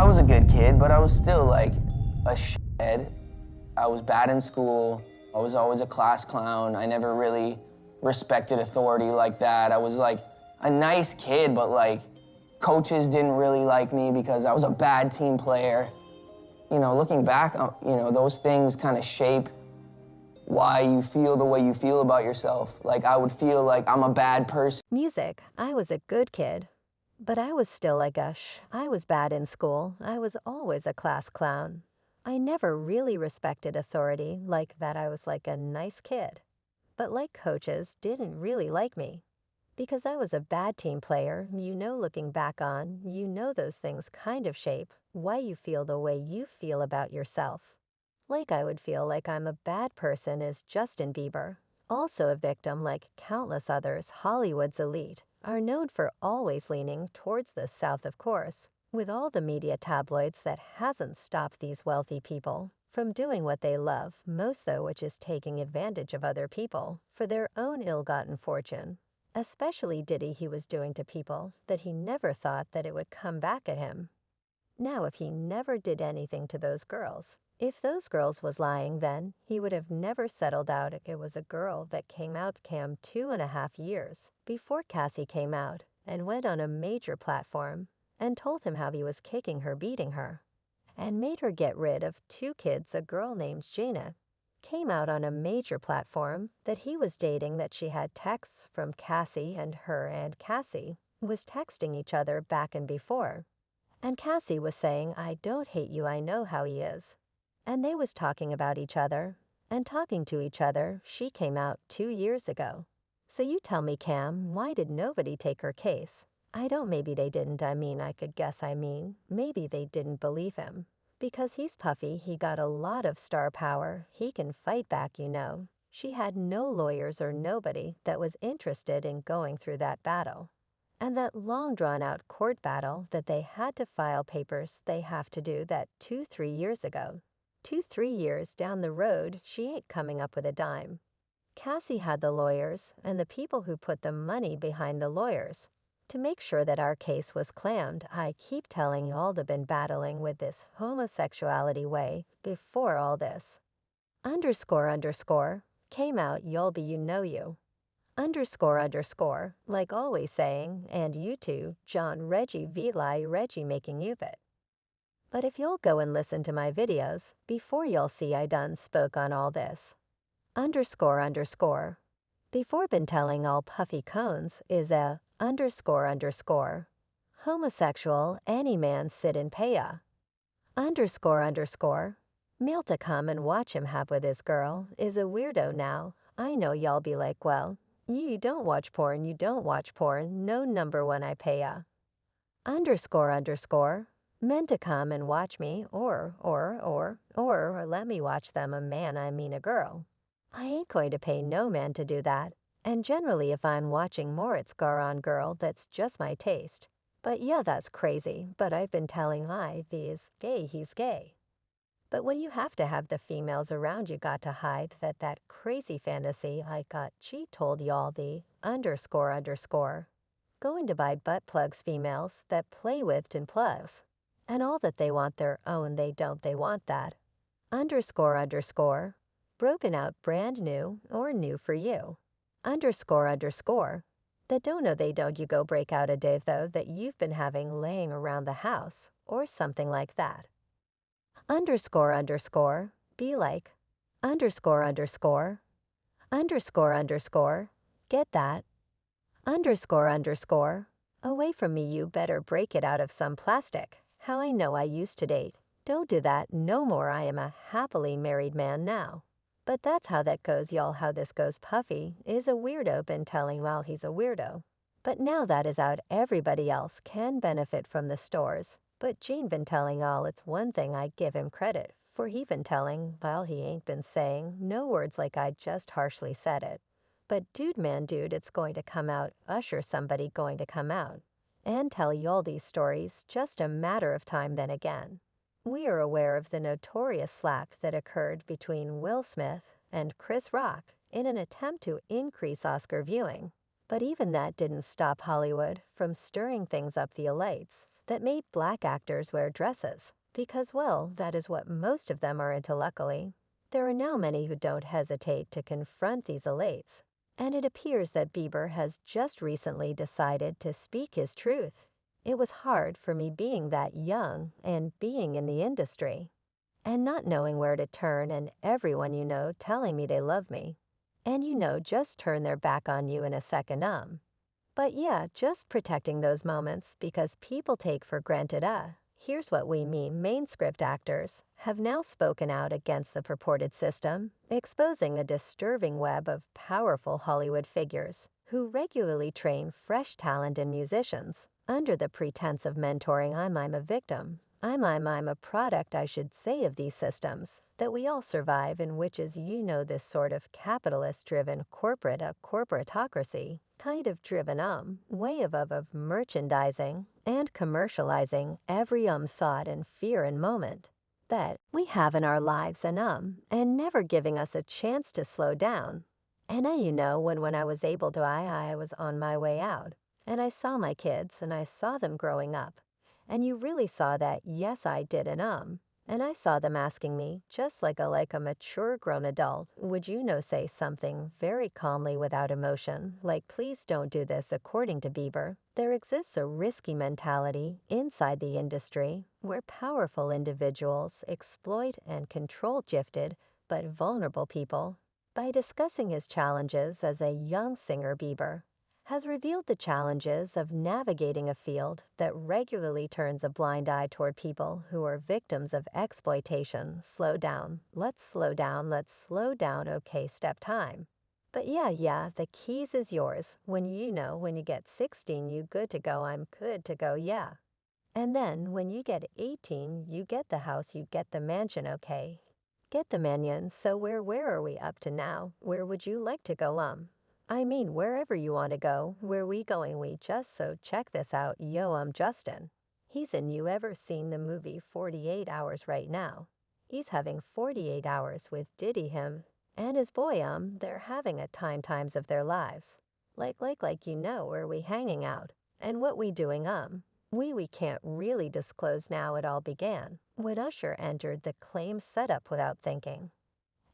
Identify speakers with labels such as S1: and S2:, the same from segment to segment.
S1: I was a good kid, but I was still like a shithead. I was bad in school. I was always a class clown. I never really respected authority like that. I was like a nice kid, but like coaches didn't really like me because I was a bad team player. You know, looking back, you know, those things kind of shape why you feel the way you feel about yourself. Like I would feel like I'm a bad person.
S2: Music, I was a good kid. But I was still a gush. I was bad in school. I was always a class clown. I never really respected authority like that. I was like a nice kid. But like coaches didn't really like me. Because I was a bad team player, you know, looking back on, you know those things kind of shape why you feel the way you feel about yourself. Like I would feel like I'm a bad person is Justin Bieber, also a victim like countless others. Hollywood's elite are known for always leaning towards the South, of course, with all the media tabloids that hasn't stopped these wealthy people from doing what they love most, though, which is taking advantage of other people for their own ill-gotten fortune. Especially Diddy, he was doing to people that he never thought that it would come back at him. Now, if he never did anything to those girls, if those girls was lying, then he would have never settled out. It was a girl that came out Cam 2.5 years before Cassie came out and went on a major platform and told him how he was kicking her, beating her, and made her get rid of 2 kids. A girl named Gina came out on a major platform that he was dating, that she had texts from Cassie and her, and Cassie was texting each other back and before. And Cassie was saying, I don't hate you, I know how he is. And they was talking about each other and talking to each other. She came out 2 years ago. So you tell me, Cam, why did nobody take her case? I don't, maybe they didn't, I could guess, maybe they didn't believe him. Because he's puffy, he got a lot of star power, he can fight back, you know. She had no lawyers or nobody that was interested in going through that battle. And that long drawn-out court battle that they had to file papers they have to do that 2-3 years ago. 2-3 years down the road, she ain't coming up with a dime. Cassie had the lawyers and the people who put the money behind the lawyers to make sure that our case was clammed. I keep telling y'all, they've been battling with this homosexuality way before all this. __, came out, y'all be you know you. __, like always saying, and you too, John Reggie Vili Reggie making you bit. But if you'll go and listen to my videos, before you'll see I done spoke on all this. __, before been telling all puffy cones is a __, homosexual any man sit in paya. __, meal to come and watch him have with his girl is a weirdo now. I know y'all be like, well, you don't watch porn, no number one I pay ya. __, men to come and watch me, or let me watch them, a man, I mean a girl. I ain't going to pay no man to do that, and generally if I'm watching more it's on girl, that's just my taste. But yeah, that's crazy, but I've been telling he's gay. But when you have to have the females around, you got to hide that crazy fantasy I got. She told y'all the __, going to buy butt plugs, females that play with and plugs, and all that they want their own, they don't, they want that. __, broken out brand new or new for you. __, that don't know they don't, you go break out a day though that you've been having laying around the house or something like that. __, be like, __, get that, __, away from me, you better break it out of some plastic. How I know I used to date. Don't do that no more, I am a happily married man now. But that's how that goes, y'all, how this goes. Puffy is a weirdo, been telling while he's a weirdo. But now that is out, everybody else can benefit from the stores. But Gene been telling all, it's one thing I give him credit for, he been telling, while he ain't been saying no words like I just harshly said it. But dude, it's going to come out, USHER somebody going to come out and tell y'all these stories, just a matter of time. Then again, we are aware of the notorious slap that occurred between Will Smith and Chris Rock in an attempt to increase Oscar viewing. But even that didn't stop Hollywood from stirring things up the elites that made black actors wear dresses, because, well, that is what most of them are into luckily. There are now many who don't hesitate to confront these elites, and it appears that Bieber has just recently decided to speak his truth. It was hard for me being that young and being in the industry, and not knowing where to turn and everyone you know telling me they love me. And just turn their back on you in a second. But yeah, just protecting those moments because people take for granted. Here's what we mean. Main script actors have now spoken out against the purported system, exposing a disturbing web of powerful Hollywood figures who regularly train fresh talent and musicians under the pretense of mentoring. I'm a victim. I'm a product, I should say, of these systems that we all survive in, which is, this sort of capitalist-driven corporatocracy kind of driven way of merchandising and commercializing every thought and fear and moment that we have in our lives and never giving us a chance to slow down. And when I was able to, I was on my way out, and I saw my kids and I saw them growing up, and you really saw that, yes, I did, and I saw them asking me, just like a mature grown adult, would say something very calmly without emotion, like, please don't do this. According to Bieber, there exists a risky mentality inside the industry where powerful individuals exploit and control gifted but vulnerable people. By discussing his challenges as a young singer, Bieber has revealed the challenges of navigating a field that regularly turns a blind eye toward people who are victims of exploitation. Slow down. Let's slow down. Let's slow down. Okay, step time. But yeah, the keys is yours. When you get 16, you good to go. I'm good to go, yeah. And then when you get 18, you get the house, you get the mansion, okay. Get the mansion. So where are we up to now? Where would you like to go? Wherever you want to go. Where we going? We just so check this out. Yo, I'm Justin. He's in. You ever seen the movie 48 Hours right now? He's having 48 hours with Diddy, him, and his boy, they're having a times of their lives. Like, where we hanging out, and what we doing, we can't really disclose now. It all began when Usher entered the claim setup without thinking,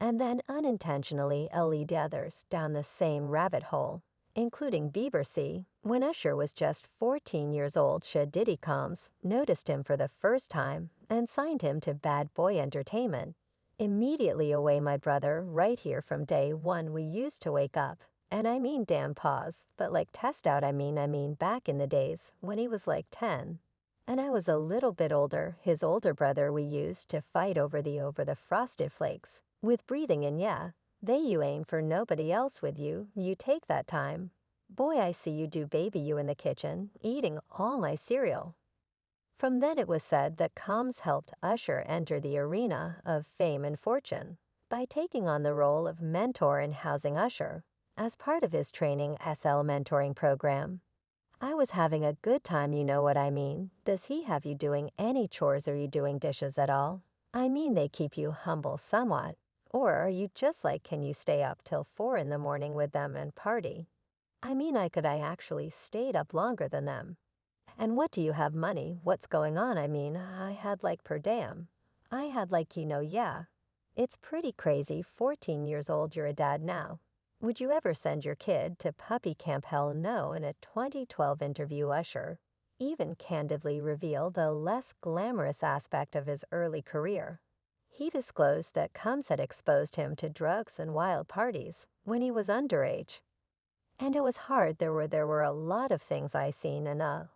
S2: and then unintentionally lead others down the same rabbit hole, including Bieber. See, when Usher was just 14 years old, Diddy Combs noticed him for the first time and signed him to Bad Boy Entertainment. Immediately away, my brother, right here from day one. We used to wake up, and damn pause, but like test out. Back in the days when he was like 10. And I was a little bit older, his older brother. We used to fight over the frosted flakes. With breathing in, yeah. You ain't for nobody else with you. You take that time. Boy, I see you do, baby, you in the kitchen, eating all my cereal. From then it was said that Combs helped Usher enter the arena of fame and fortune by taking on the role of mentor and housing Usher as part of his training SL mentoring program. I was having a good time, you know what I mean. Does he have you doing any chores? Are you doing dishes at all? They keep you humble somewhat. Or are you just like, can you stay up till 4 in the morning with them and party? I actually stayed up longer than them. And what do you have money? What's going on? I had like per diem. I had like, yeah. It's pretty crazy. 14 years old, you're a dad now. Would you ever send your kid to puppy camp? Hell no. In a 2012 interview, Usher even candidly revealed the less glamorous aspect of his early career. He disclosed that Combs had exposed him to drugs and wild parties when he was underage. And it was hard. There were a lot of things I seen, and a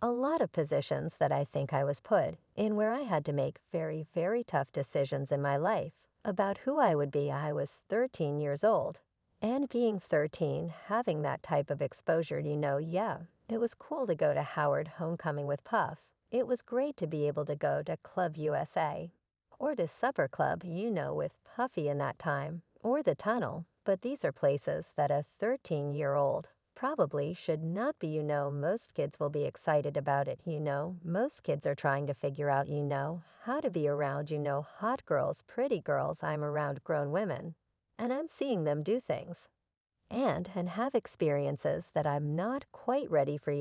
S2: lot of positions that I think I was put in where I had to make very, very tough decisions in my life about who I would be. I was 13 years old. And being 13, having that type of exposure, yeah, it was cool to go to Howard homecoming with Puff. It was great to be able to go to Club USA or to Supper Club, with Puffy in that time, or the Tunnel. But these are places that a 13-year-old probably should not be. Most kids will be excited about it. Most kids are trying to figure out, how to be around, hot girls, pretty girls. I'm around grown women, and I'm seeing them do things and have experiences that I'm not quite ready for.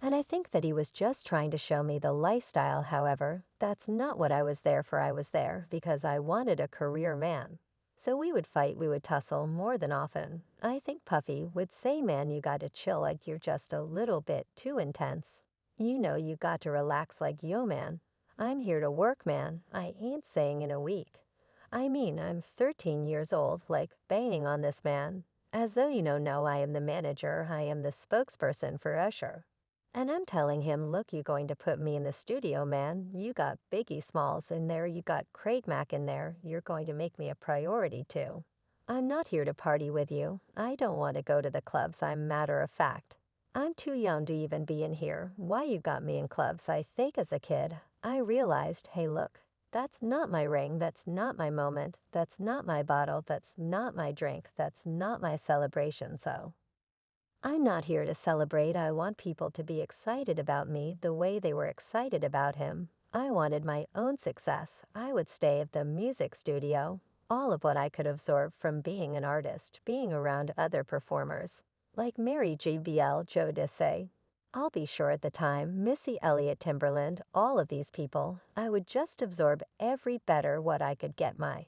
S2: And I think that he was just trying to show me the lifestyle, however. That's not what I was there for. I was there because I wanted a career man. So we would fight, we would tussle more than often. I think Puffy would say, man, you gotta chill like you're just a little bit too intense. You know, you got to relax like yo, man. I'm here to work, man. I ain't saying in a week. I mean, I'm 13 years old, like banging on this man. As though you know, no, I am the manager, I am the spokesperson for USHER. And I'm telling him, look, you going to put me in the studio, man. You got Biggie Smalls in there, you got Craig Mack in there. You're going to make me a priority too. I'm not here to party with you. I don't want to go to the clubs, I'm matter of fact. I'm too young to even be in here. Why you got me in clubs? I think as a kid, I realized, hey, look, that's not my ring, that's not my moment, that's not my bottle, that's not my drink, that's not my celebration, so. I'm not here to celebrate. I want people to be excited about me the way they were excited about him. I wanted my own success. I would stay at the music studio. All of what I could absorb from being an artist, being around other performers, like Mary JBL, Joe Dissay. I'll be sure at the time, Missy Elliott Timberland, all of these people, I would just absorb every better what I could get my